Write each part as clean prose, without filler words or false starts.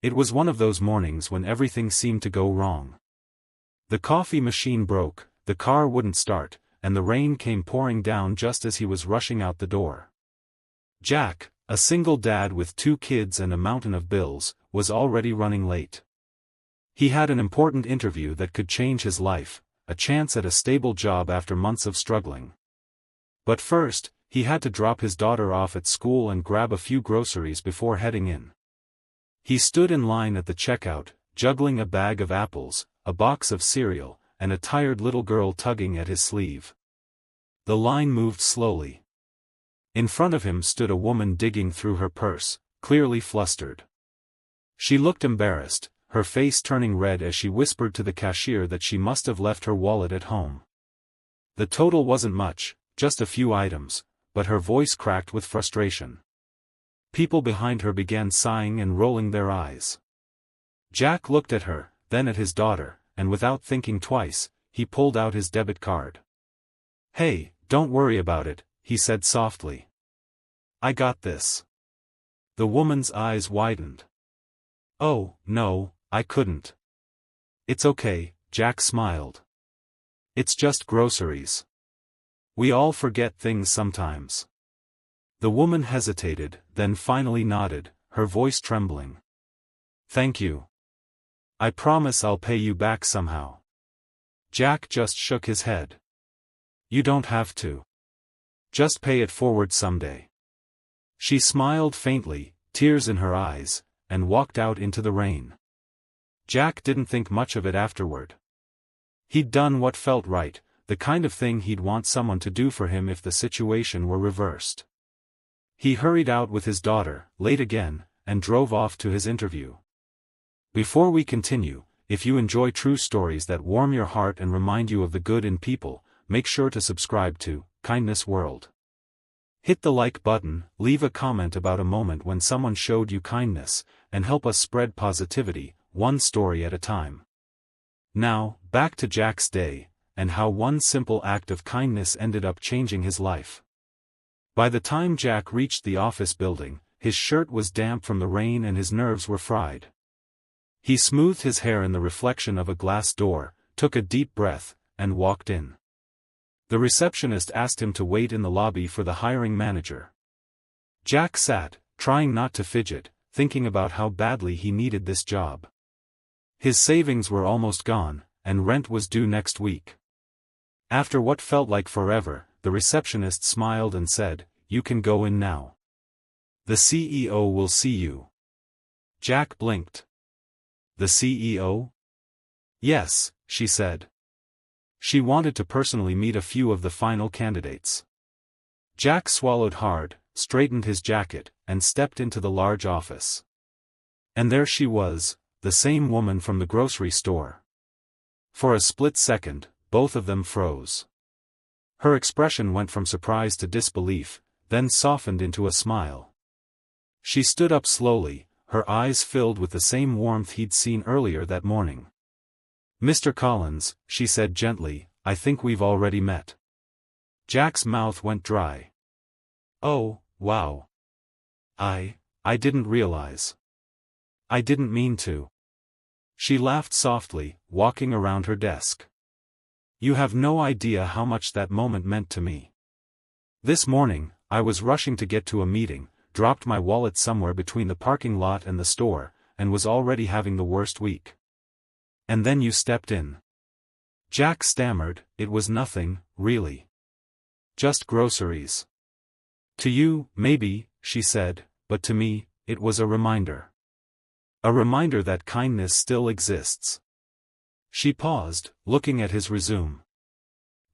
It was one of those mornings when everything seemed to go wrong. The coffee machine broke, the car wouldn't start, and the rain came pouring down just as he was rushing out the door. Jack, a single dad with 2 kids and a mountain of bills, was already running late. He had an important interview that could change his life, a chance at a stable job after months of struggling. But first, he had to drop his daughter off at school and grab a few groceries before heading in. He stood in line at the checkout, juggling a bag of apples, a box of cereal, and a tired little girl tugging at his sleeve. The line moved slowly. In front of him stood a woman digging through her purse, clearly flustered. She looked embarrassed, her face turning red as she whispered to the cashier that she must have left her wallet at home. The total wasn't much, just a few items, but her voice cracked with frustration. People behind her began sighing and rolling their eyes. Jack looked at her, then at his daughter, and without thinking twice, he pulled out his debit card. "Hey, don't worry about it," he said softly. "I got this." The woman's eyes widened. "Oh, no, I couldn't." "It's okay," Jack smiled. "It's just groceries. We all forget things sometimes." The woman hesitated, then finally nodded, her voice trembling. "Thank you. I promise I'll pay you back somehow." Jack just shook his head. "You don't have to. Just pay it forward someday." She smiled faintly, tears in her eyes, and walked out into the rain. Jack didn't think much of it afterward. He'd done what felt right, the kind of thing he'd want someone to do for him if the situation were reversed. He hurried out with his daughter, late again, and drove off to his interview. Before we continue, if you enjoy true stories that warm your heart and remind you of the good in people, make sure to subscribe to Kindness World. Hit the like button, leave a comment about a moment when someone showed you kindness, and help us spread positivity, one story at a time. Now, back to Jack's day, and how one simple act of kindness ended up changing his life. By the time Jack reached the office building, his shirt was damp from the rain and his nerves were fried. He smoothed his hair in the reflection of a glass door, took a deep breath, and walked in. The receptionist asked him to wait in the lobby for the hiring manager. Jack sat, trying not to fidget, thinking about how badly he needed this job. His savings were almost gone, and rent was due next week. After what felt like forever, the receptionist smiled and said, "You can go in now. The CEO will see you." Jack blinked. "The CEO?" "Yes," she said. She wanted to personally meet a few of the final candidates. Jack swallowed hard, straightened his jacket, and stepped into the large office. And there she was, the same woman from the grocery store. For a split second, both of them froze. Her expression went from surprise to disbelief, then softened into a smile. She stood up slowly, her eyes filled with the same warmth he'd seen earlier that morning. "Mr. Collins," she said gently, "I think we've already met." Jack's mouth went dry. "Oh, wow. I didn't realize. I didn't mean to." She laughed softly, walking around her desk. "You have no idea how much that moment meant to me. This morning, I was rushing to get to a meeting, dropped my wallet somewhere between the parking lot and the store, and was already having the worst week. And then you stepped in." Jack stammered, "It was nothing, really. Just groceries." "To you, maybe," she said, "but to me, it was a reminder. A reminder that kindness still exists." She paused, looking at his resume.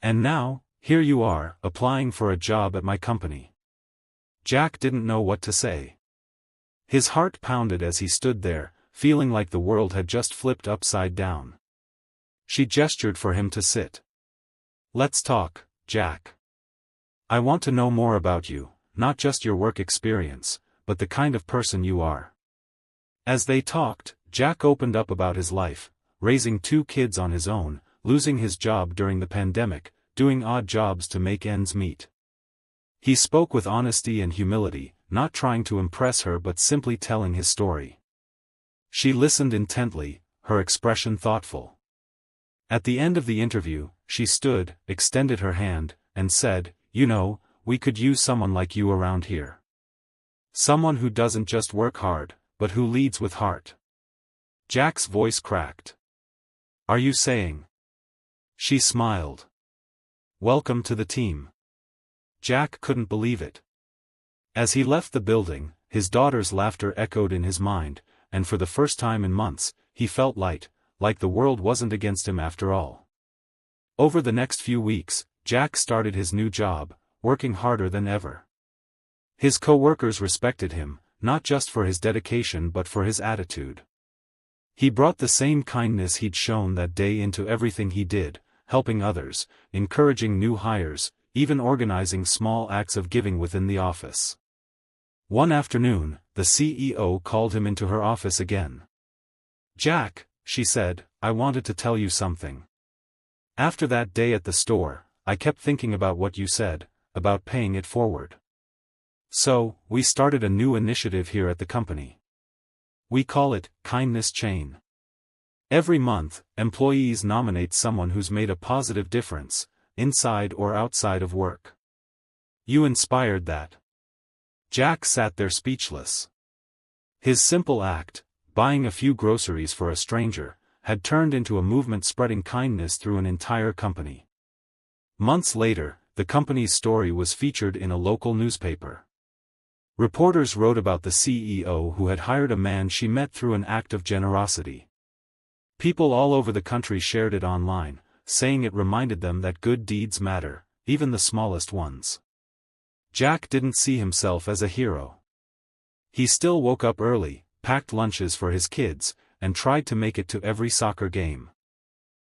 "And now, here you are, applying for a job at my company." Jack didn't know what to say. His heart pounded as he stood there, feeling like the world had just flipped upside down. She gestured for him to sit. "Let's talk, Jack. I want to know more about you, not just your work experience, but the kind of person you are." As they talked, Jack opened up about his life, raising 2 kids on his own, losing his job during the pandemic, doing odd jobs to make ends meet. He spoke with honesty and humility, not trying to impress her but simply telling his story. She listened intently, her expression thoughtful. At the end of the interview, she stood, extended her hand, and said, "You know, we could use someone like you around here. Someone who doesn't just work hard, but who leads with heart." Jack's voice cracked. "Are you saying?" She smiled. "Welcome to the team." Jack couldn't believe it. As he left the building, his daughter's laughter echoed in his mind, and for the first time in months, he felt light, like the world wasn't against him after all. Over the next few weeks, Jack started his new job, working harder than ever. His co-workers respected him, not just for his dedication but for his attitude. He brought the same kindness he'd shown that day into everything he did, helping others, encouraging new hires, even organizing small acts of giving within the office. One afternoon, the CEO called him into her office again. "Jack," she said, "I wanted to tell you something. After that day at the store, I kept thinking about what you said, about paying it forward. So, we started a new initiative here at the company. We call it Kindness Chain. Every month, employees nominate someone who's made a positive difference, inside or outside of work. You inspired that." Jack sat there speechless. His simple act, buying a few groceries for a stranger, had turned into a movement spreading kindness through an entire company. Months later, the company's story was featured in a local newspaper. Reporters wrote about the CEO who had hired a man she met through an act of generosity. People all over the country shared it online, saying it reminded them that good deeds matter, even the smallest ones. Jack didn't see himself as a hero. He still woke up early, packed lunches for his kids, and tried to make it to every soccer game.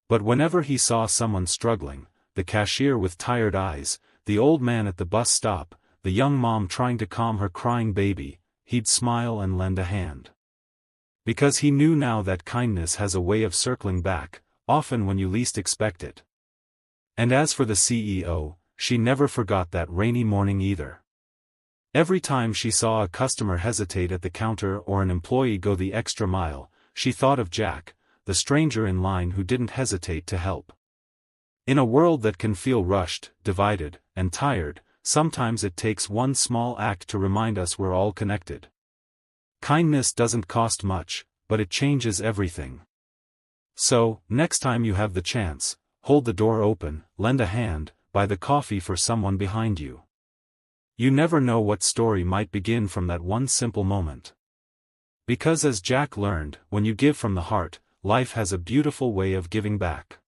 But whenever he saw someone struggling, the cashier with tired eyes, the old man at the bus stop, the young mom trying to calm her crying baby, he'd smile and lend a hand. Because he knew now that kindness has a way of circling back, often when you least expect it. And as for the CEO, she never forgot that rainy morning either. Every time she saw a customer hesitate at the counter or an employee go the extra mile, she thought of Jack, the stranger in line who didn't hesitate to help. In a world that can feel rushed, divided, and tired, sometimes it takes one small act to remind us we're all connected. Kindness doesn't cost much, but it changes everything. So, next time you have the chance, hold the door open, lend a hand, buy the coffee for someone behind you. You never know what story might begin from that one simple moment. Because as Jack learned, when you give from the heart, life has a beautiful way of giving back.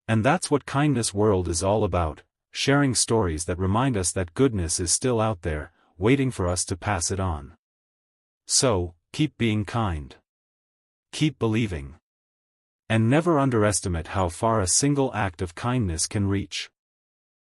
And that's what Kindness World is all about, sharing stories that remind us that goodness is still out there, waiting for us to pass it on. So, keep being kind. Keep believing. And never underestimate how far a single act of kindness can reach.